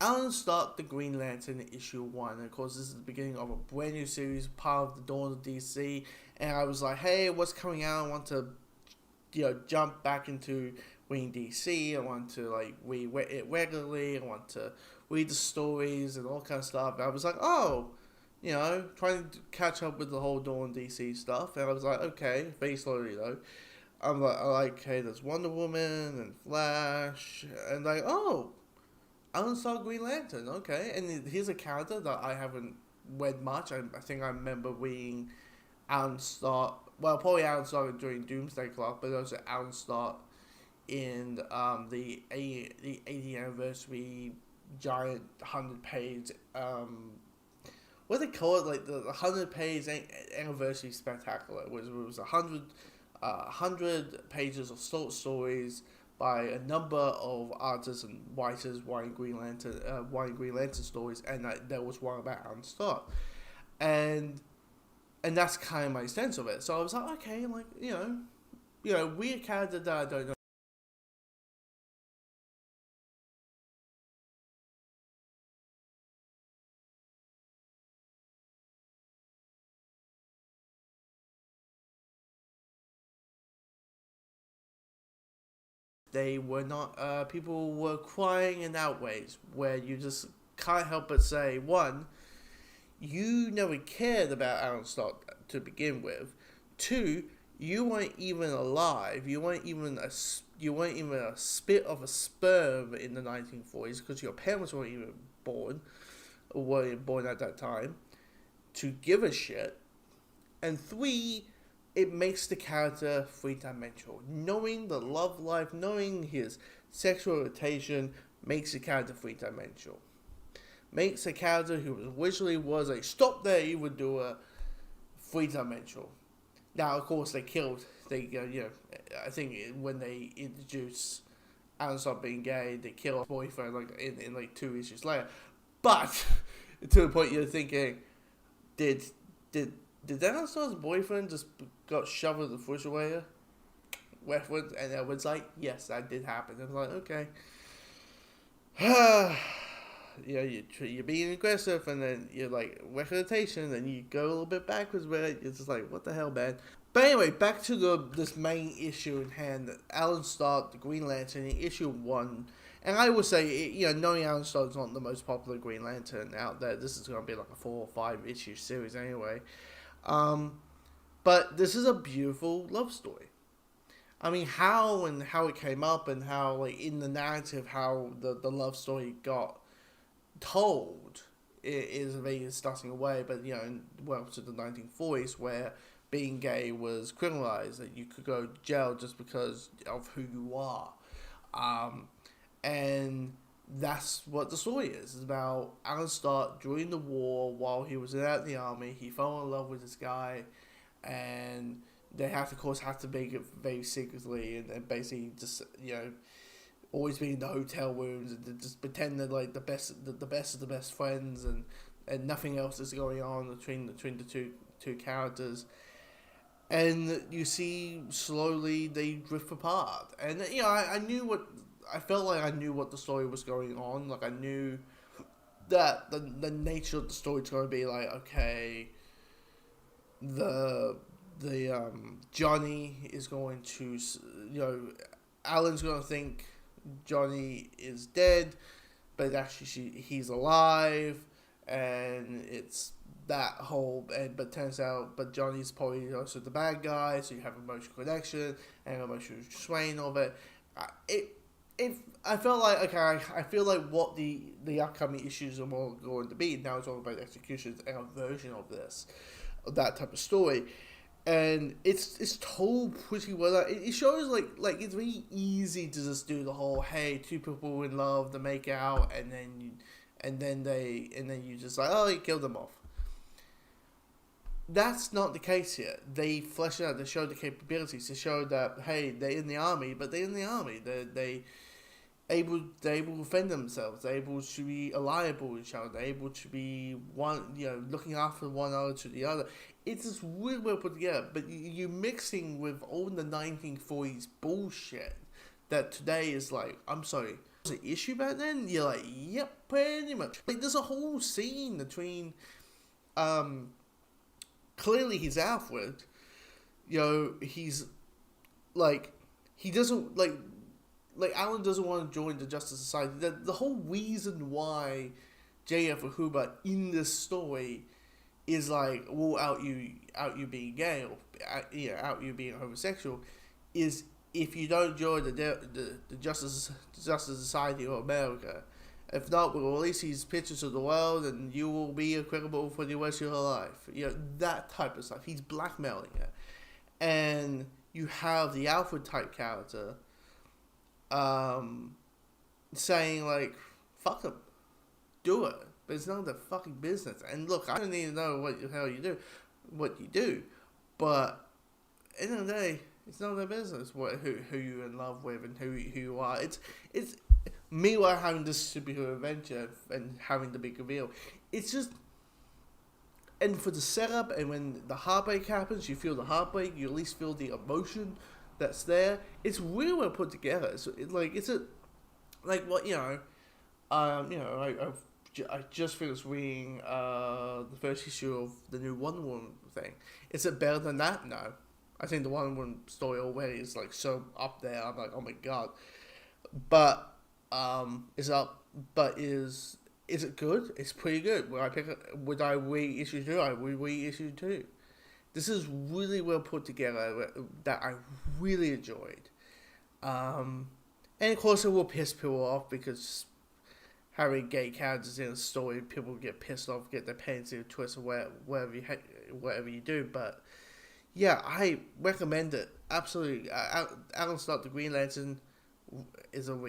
Alan Scott, The Green Lantern, issue 1. And of course, this is the beginning of a brand new series, part of the Dawn of DC. And I was like, hey, what's coming out? I want to, jump back into reading DC. I want to, read it regularly. I want to read the stories and all kind of stuff. And I was like, oh, trying to catch up with the whole Dawn DC stuff. And I was like, okay, very slowly though. Okay, there's Wonder Woman and Flash. And oh, Alan Scott Green Lantern, okay. And here's a character that I haven't read much. I think I remember reading Alan Scott, well, probably Alan Scott during Doomsday Clock, but also Alan Scott in the 80th anniversary giant 100-page, what do they call it? Like the 100-page anniversary spectacular. It was 100 pages of short stories by a number of artists and writers writing Green Lantern stories, and there was one about Alan Scott, and that's kind of my sense of it. So I was like, okay, weird character that I don't know. They were not. People were crying in outways where you just can't help but say, one, you never cared about Alan Scott to begin with. Two, you weren't even alive. You weren't even a spit of a sperm in the 1940s because your parents weren't even born or weren't born at that time to give a shit. And three, it makes the character three-dimensional. Knowing the love life, knowing his sexual orientation makes the character three-dimensional. Makes a character who originally was a stop there evildoer three-dimensional. Now, of course, I think when they introduce Alan Scott being gay, they kill his boyfriend in 2 issues later. But to the point you're thinking, did Alan Scott's boyfriend just got shoved in the refrigerator? Westwards, and everyone's like, yes, that did happen. I was like, okay. You're being aggressive, and then you're like, reputation, and you go a little bit backwards with it. It's just like, what the hell, man? But anyway, back to this main issue in hand, Alan Scott, the Green Lantern, in issue 1. And I will say, knowing Alan Scott's not the most popular Green Lantern out there, this is going to be like a 4 or 5 issue series anyway. But this is a beautiful love story. I mean, how it came up and how, in the narrative, how the love story got told is a very disgusting way. But, to the 1940s where being gay was criminalized, that you could go to jail just because of who you are. And that's what the story is. It's about Alan Scott during the war, while he was out in the army. He fell in love with this guy, and they have to make it very secretly, and basically just always be in the hotel rooms and just pretend they're like the best of the best friends, and nothing else is going on between the two characters. And you see slowly they drift apart, and I felt like I knew what the story was going on. Like, I knew that the nature of the story is going to be like, okay, the Johnny is going to, Alan's going to think Johnny is dead, but actually he's alive, and it's that whole, but turns out, but Johnny's probably also the bad guy, so you have emotional connection and emotional strain of it. I felt like, okay, I feel like what the upcoming issues are more going to be. Now it's all about executions and a version of that type of story. And it's told pretty well. It shows like it's very easy to just do the whole, hey, two people in love, they make out, and then you just like, oh, you killed them off. That's not the case here. They flesh it out. They show the capabilities. They show that, hey, they're in the army, but they're in the army. They're able to defend themselves. They're able to be reliable with each other. They're able to be looking after one another to the other. It's just really well put together. But you're mixing with all the 1940s bullshit that today is like, I'm sorry, was an issue back then? You're like, yep, pretty much. Like, there's a whole scene between, clearly he's Alfred. He's like, he doesn't like Alan doesn't want to join the Justice Society. The whole reason why J. Edgar Hoover in this story is like, well, out you being gay, or out you being homosexual, is if you don't join the Justice Society of America, if not, we'll release these pictures to the world, and you will be a criminal for the rest of your life. That type of stuff. He's blackmailing it, and you have the Alfred type character, saying like, "Fuck him, do it." But it's none of their fucking business. And look, I don't need to know what the hell you do, but at the end of the day, it's none of their business who you're in love with and who you are. It's meanwhile having this superhero adventure and having the big reveal. It's just, and for the setup, and when the heartbreak happens, you feel the heartbreak. You at least feel the emotion that's there. It's really well put together. So I just finished reading the first issue of the new Wonder Woman thing. Is it better than that? No. I think the Wonder Woman story already is like so up there. I'm like, oh my god. But is it good? It's pretty good. Would I read issue 2? I would read issue 2. This is really well put together that I really enjoyed. And of course it will piss people off because having gay characters in a story, people get pissed off, get their pants in a twist, or whatever you do. But yeah, I recommend it absolutely. Alan Scott, the Green Lantern, is a read.